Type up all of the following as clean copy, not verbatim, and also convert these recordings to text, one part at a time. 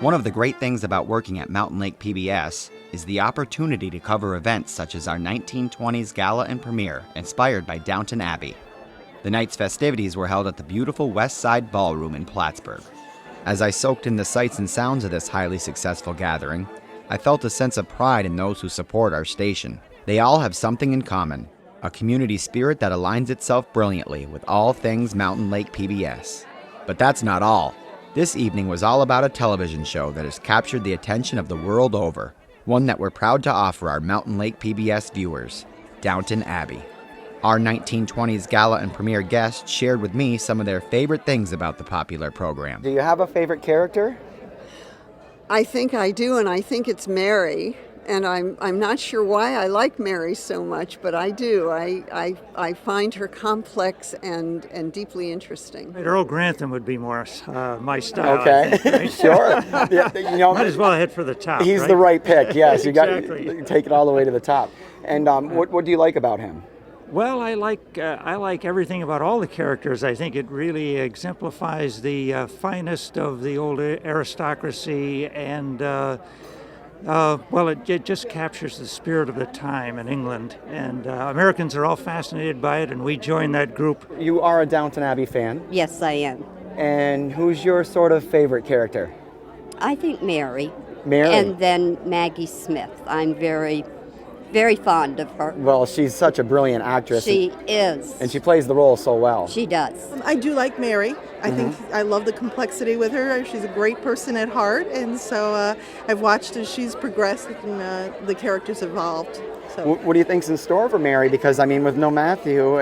One of the great things about working at Mountain Lake PBS is the opportunity to cover events such as our 1920s Gala Premiere Inspired by Downton Abbey. The night's festivities were held at the beautiful West Side Ballroom in Plattsburgh. As I soaked in the sights and sounds of this highly successful gathering, I felt a sense of pride in those who support our station. They all have something in common, a community spirit that aligns itself brilliantly with all things Mountain Lake PBS. But that's not all. This evening was all about a television show that has captured the attention of the world over, one that we're proud to offer our Mountain Lake PBS viewers, Downton Abbey. Our 1920s Gala and Premiere guests shared with me some of their favorite things about the popular program. Do you have a favorite character? I think I do, and I think it's Mary. And I'm not sure why I like Mary so much, but I do. I find her complex and deeply interesting. Earl Grantham would be more my style. Okay, right? sure. Yeah, Might as well head for the top. He's right? the right pick. Yes, you Exactly. got take it all the way to the top. And what do you like about him? Well, I like everything about all the characters. I think it really exemplifies the finest of the old aristocracy, and it just captures the spirit of the time in England. And Americans are all fascinated by it, and we join that group. You are a Downton Abbey fan. Yes, I am. And who's your sort of favorite character? I think Mary. Mary? And then Maggie Smith. I'm very, very fond of her. Well, she's such a brilliant actress. She is. And she plays the role so well. She does. I do like Mary. I think I love the complexity with her. She's a great person at heart, and so I've watched as she's progressed and the characters evolved. So. What do you think's in store for Mary? Because, I mean, with no Matthew,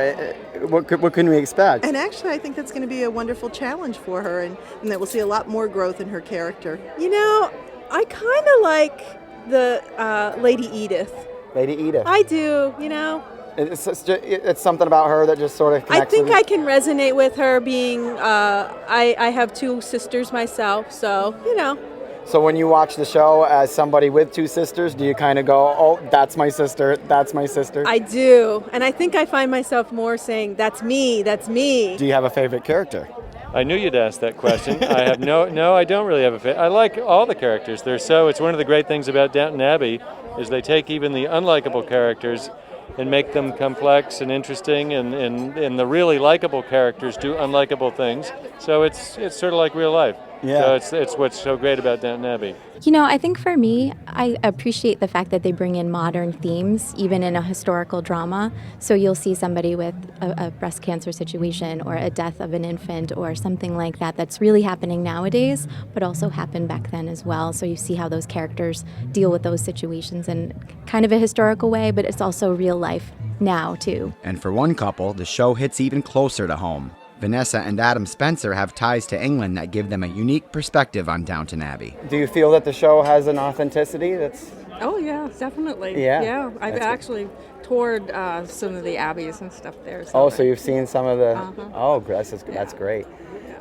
what can we expect? And actually, I think that's going to be a wonderful challenge for her, and that we'll see a lot more growth in her character. You know, I kind of like the Lady Edith. Lady Edith. I do, you know. It's something about her that just sort of connects I think with you. I can resonate with her being, I have two sisters myself, so, you know. So when you watch the show as somebody with two sisters, do you kind of go, oh, that's my sister, that's my sister? I do, and I think I find myself more saying, that's me, that's me. Do you have a favorite character? I knew you'd ask that question. I have no, I don't really have a favorite. I like all the characters. It's one of the great things about Downton Abbey is they take even the unlikable characters and make them complex and interesting, and the really likable characters do unlikable things. So it's sort of like real life. Yeah. So it's what's so great about Downton Abbey. You know, I think for me, I appreciate the fact that they bring in modern themes, even in a historical drama. So you'll see somebody with a breast cancer situation or a death of an infant or something like that that's really happening nowadays, but also happened back then as well. So you see how those characters deal with those situations in kind of a historical way, but it's also real life now, too. And for one couple, the show hits even closer to home. Vanessa and Adam Spencer have ties to England that give them a unique perspective on Downton Abbey. Do you feel that the show has an authenticity that's... Oh, yeah, definitely. Yeah? I've actually toured some of the abbeys and stuff there. So you've seen some of the... Uh-huh. Oh, that's great.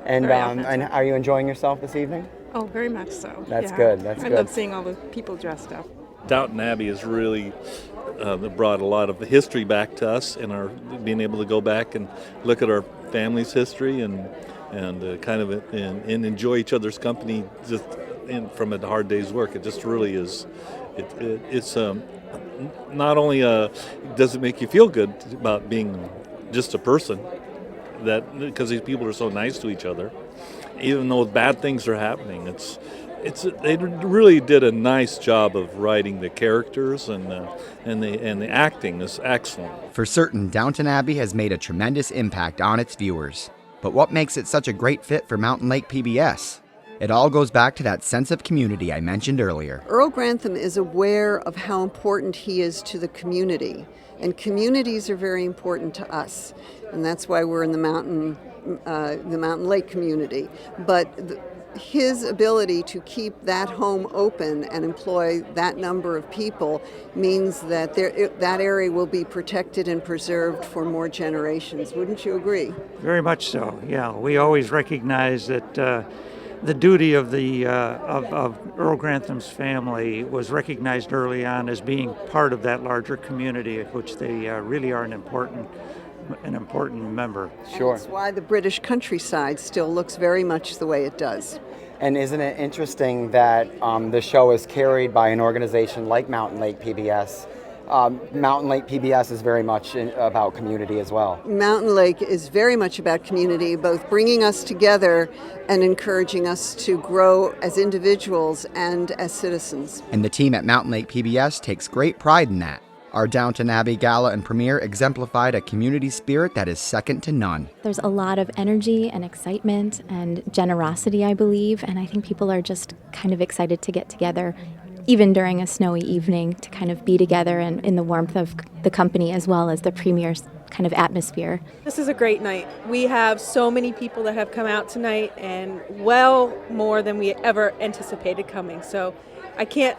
And Very authentic. and are you enjoying yourself this evening? Oh, very much so. That's yeah. good, that's I good. love seeing all the people dressed up. Downton Abbey has really brought a lot of the history back to us, and our being able to go back and look at our family's history and enjoy each other's company just from a hard day's work. It just really is. It's not only does it make you feel good about being just a person, that because these people are so nice to each other, even though bad things are happening. They really did a nice job of writing the characters, and the acting is excellent. For certain, Downton Abbey has made a tremendous impact on its viewers. But what makes it such a great fit for Mountain Lake PBS? It all goes back to that sense of community I mentioned earlier. Earl Grantham is aware of how important he is to the community, and communities are very important to us, and that's why we're in the Mountain Lake community. But his ability to keep that home open and employ that number of people means that that area will be protected and preserved for more generations. Wouldn't you agree? Very much so. Yeah, we always recognize that the duty of of Earl Grantham's family was recognized early on as being part of that larger community, of which they really are an important an important member. Sure. And that's why the British countryside still looks very much the way it does. And isn't it interesting that the show is carried by an organization like Mountain Lake PBS? Mountain Lake PBS is very much about community as well. Mountain Lake is very much about community, both bringing us together and encouraging us to grow as individuals and as citizens. And the team at Mountain Lake PBS takes great pride in that. Our Downton Abbey Gala and Premiere exemplified a community spirit that is second to none. There's a lot of energy and excitement and generosity, I believe, and I think people are just kind of excited to get together, even during a snowy evening, to kind of be together and in the warmth of the company as well as the premiere's kind of atmosphere. This is a great night. We have so many people that have come out tonight, and well more than we ever anticipated coming. So I can't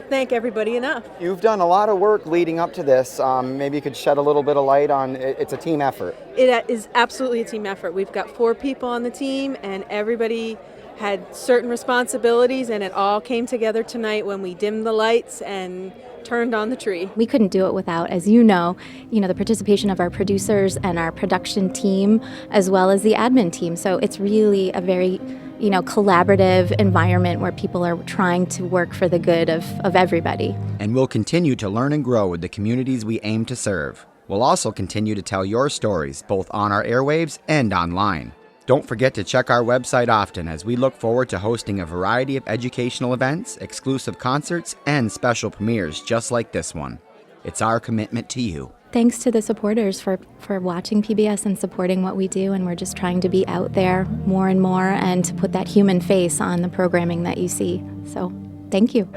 thank everybody enough. You've done a lot of work leading up to this. Maybe you could shed a little bit of light on it's a team effort. It is absolutely a team effort. We've got 4 people on the team, and everybody had certain responsibilities, and it all came together tonight when we dimmed the lights and turned on the tree. We couldn't do it without, as you know, the participation of our producers and our production team, as well as the admin team. So it's really a very collaborative environment where people are trying to work for the good of everybody. And we'll continue to learn and grow with the communities we aim to serve. We'll also continue to tell your stories, both on our airwaves and online. Don't forget to check our website often, as we look forward to hosting a variety of educational events, exclusive concerts, and special premieres just like this one. It's our commitment to you. Thanks to the supporters for watching PBS and supporting what we do, and we're just trying to be out there more and more and to put that human face on the programming that you see. So, thank you.